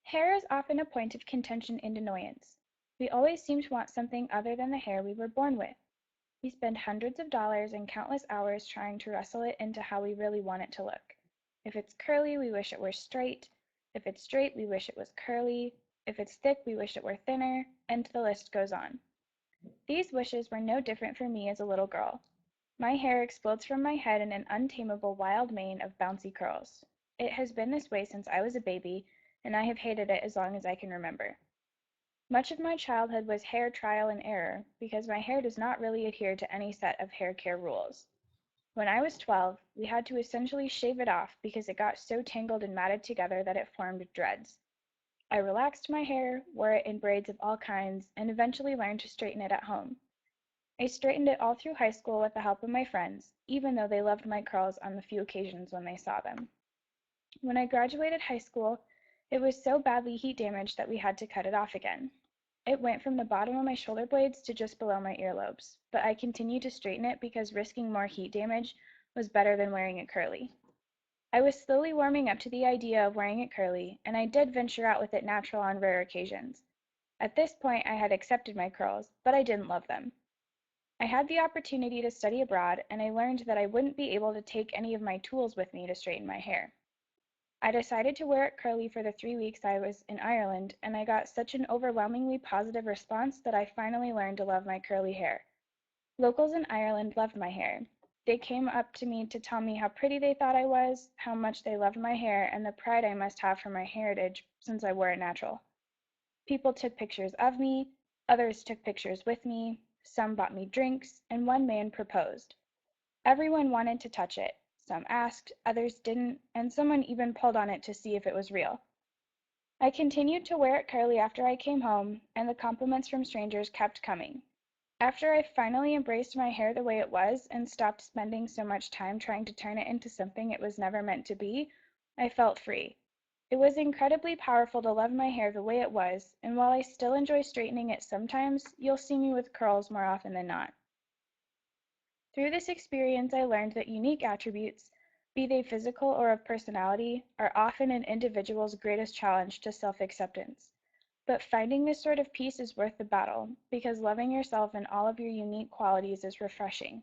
Hair is often a point of contention and annoyance. We always seem to want something other than the hair we were born with. We spend hundreds of dollars and countless hours trying to wrestle it into how we really want it to look. If it's curly, we wish it were straight. If it's straight, we wish it was curly. If it's thick, we wish it were thinner, and the list goes on. These wishes were no different for me as a little girl. My hair explodes from my head in an untamable wild mane of bouncy curls. It has been this way since I was a baby, and I have hated it as long as I can remember. Much of my childhood was hair trial and error, because my hair does not really adhere to any set of hair care rules. When I was 12, we had to essentially shave it off because it got so tangled and matted together that it formed dreads. I relaxed my hair, wore it in braids of all kinds, and eventually learned to straighten it at home. I straightened it all through high school with the help of my friends, even though they loved my curls on the few occasions when they saw them. When I graduated high school, it was so badly heat damaged that we had to cut it off again. It went from the bottom of my shoulder blades to just below my earlobes, but I continued to straighten it because risking more heat damage was better than wearing it curly. I was slowly warming up to the idea of wearing it curly, and I did venture out with it natural on rare occasions. At this point, I had accepted my curls, but I didn't love them. I had the opportunity to study abroad, and I learned that I wouldn't be able to take any of my tools with me to straighten my hair. I decided to wear it curly for the 3 weeks I was in Ireland, and I got such an overwhelmingly positive response that I finally learned to love my curly hair. Locals in Ireland loved my hair. They came up to me to tell me how pretty they thought I was, how much they loved my hair, and the pride I must have for my heritage since I wore it natural. People took pictures of me, others took pictures with me, some bought me drinks, and one man proposed. Everyone wanted to touch it. Some asked, others didn't, and someone even pulled on it to see if it was real. I continued to wear it curly after I came home, and the compliments from strangers kept coming. After I finally embraced my hair the way it was and stopped spending so much time trying to turn it into something it was never meant to be, I felt free. It was incredibly powerful to love my hair the way it was, and while I still enjoy straightening it sometimes, you'll see me with curls more often than not. Through this experience, I learned that unique attributes, be they physical or of personality, are often an individual's greatest challenge to self-acceptance. But finding this sort of peace is worth the battle, because loving yourself and all of your unique qualities is refreshing.